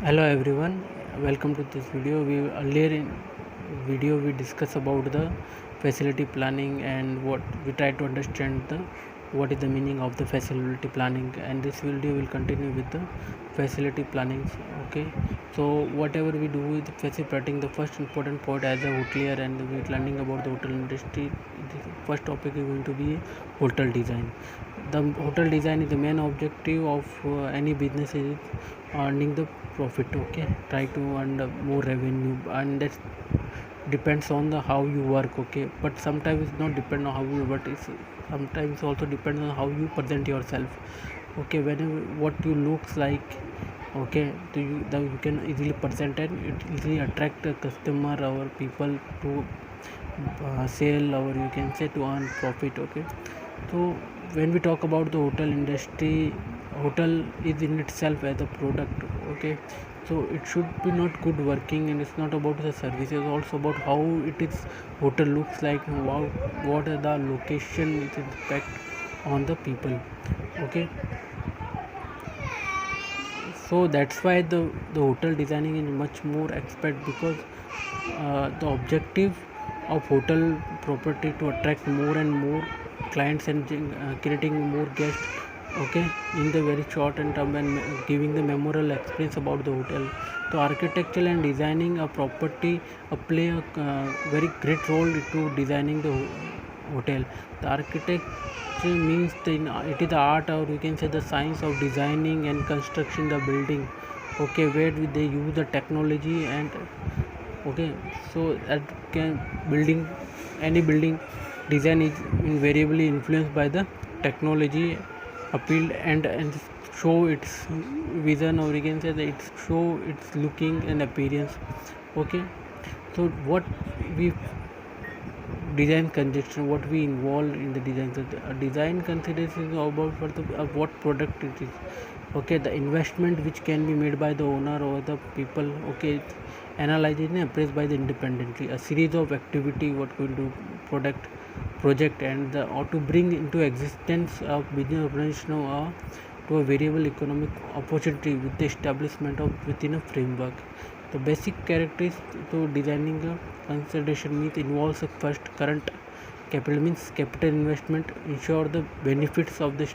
Hello everyone, welcome to this video. We earlier in video we discuss about the facility planning and what we try to understand the what is the meaning of the facility planning, and this video will continue with the facility planning. Okay, so whatever we do with facility planning, the first important point as a hotelier and we're learning about the hotel industry, the first topic is going to be hotel design. The hotel design is the main objective of any business is earning the profit. Okay, try to earn more revenue, and that depends on the how you work. Okay, but sometimes it's not depend on how you work, it's sometimes also depends on how you present yourself. Okay, whenever what you looks like, okay, you can easily present and it easily attract a customer or people to sell, or you can say to earn profit. Okay, so when we talk about the hotel industry, hotel is in itself as a product. Okay, so it should be not good working, and it's not about the services, also about how it is hotel looks like, what are the location, its impact on the people. Okay, so that's why the hotel designing is much more expert, because the objective of hotel property to attract more and more clients and creating more guests. Okay, in the very short and term, and giving the memorable experience about the hotel. So architecture and designing a property play a very great role to designing the hotel. The architecture means it is the art, or you can say the science of designing and construction the building. Okay, where they use the technology and okay, so that can building, any building design is invariably influenced by the technology appeal, and show its vision, or you can say that it show its looking and appearance. Okay, so what we design congestion, what we involve in the design. So the design consideration about for the what product it is. Okay, the investment which can be made by the owner or the people. Okay, analyzed and appraised by the independently, a series of activity what will do product project, and or to bring into existence of business organization to a variable economic opportunity with the establishment of within a framework. The basic characteristics to designing a consideration means involves a first current capital, means capital investment ensure the benefits of the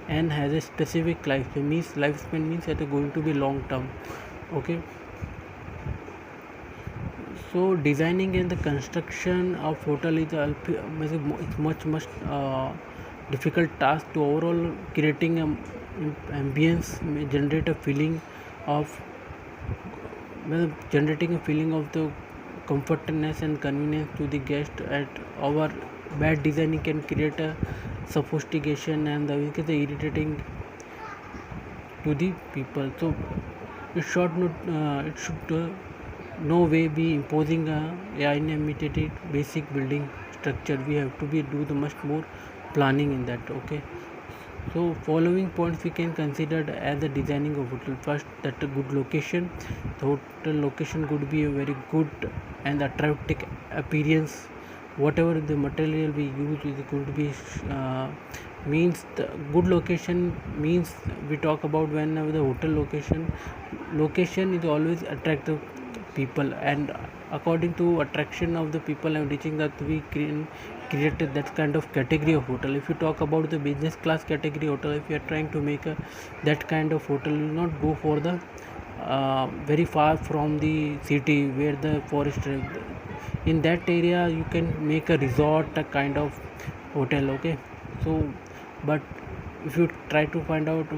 and has a specific lifespan, means lifespan means that is going to be long term. Okay, so designing and the construction of hotel is it's much difficult task to overall creating a ambience, generate a feeling of, well, generating a feeling of the comfortness and convenience to the guest. At our bad designing can create a sophistication and the irritating to the people. So it should no way be imposing a unlimited basic building structure. We have to be do the much more planning in that. Okay, so following points we can consider as the designing of hotel. First, that a good location. The hotel location could be a very good and attractive appearance. Whatever the material we use is going to be means the good location means we talk about whenever the hotel location is always attractive people, and according to attraction of the people and reaching that we created that kind of category of hotel. If you talk about the business class category hotel, if you are trying to make a that kind of hotel, you will not go for the very far from the city where the forest in that area. You can make a resort a kind of hotel. Okay, so but if you try to find out,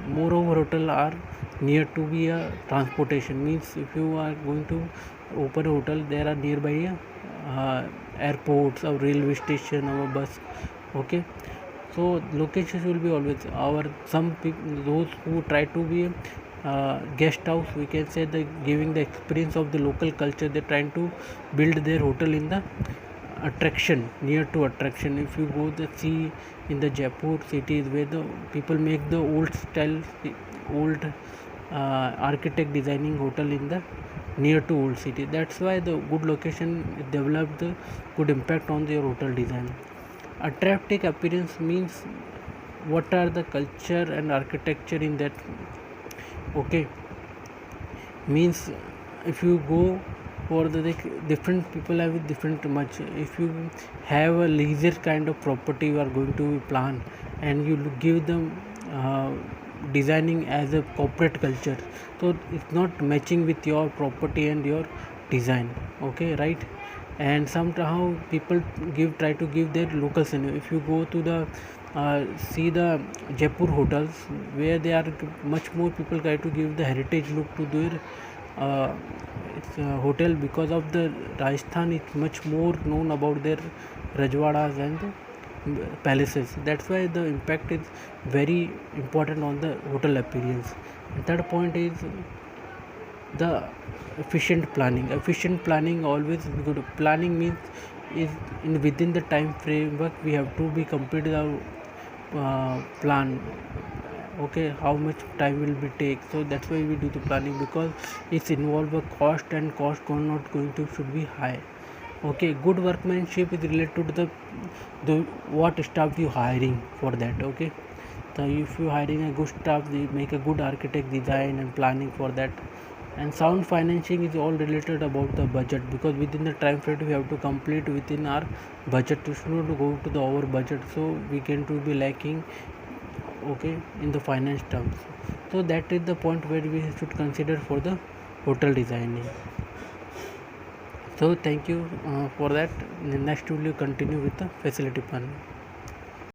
moreover hotel are near to be a transportation, means if you are going to open a hotel, there are nearby airports or railway station or bus. Okay, so locations will be always our some people, those who try to be guest house, we can say the giving the experience of the local culture. They're trying to build their hotel in the attraction, near to attraction. If you go the see in the Jaipur cities where the people make the old style, old architect designing hotel in the near to old city. That's why the good location develop the good impact on their hotel design. Attractive appearance means what are the culture and architecture in that. Okay, means if you go for the like different people have different much. If you have a leisure kind of property you are going to plan, and you give them uh, designing as a corporate culture, so it's not matching with your property and your design. Okay, right? And somehow people try to give their local scenario. If you go to the see the Jaipur hotels, where they are much more people try to give the heritage look to their uh, it's a hotel, because of the Rajasthan is much more known about their rajwadas and palaces. That's why the impact is very important on the hotel appearance. And third point is the efficient planning always good. Planning means is in within the time framework we have to be completed our plan. Okay, how much time will be take, so that's why we do the planning, because it's involve a cost, and cost not going to should be high. Okay, good workmanship is related to the what staff you hiring for that. Okay, so if you hiring a good staff, they make a good architect design and planning for that. And sound financing is all related about the budget, because within the time frame we have to complete within our budget. We should not go to the over budget, so we can to be lacking. Okay, in the finance terms. So that is the point where we should consider for the hotel designing. So thank you for that. Next we will continue with the facility planning.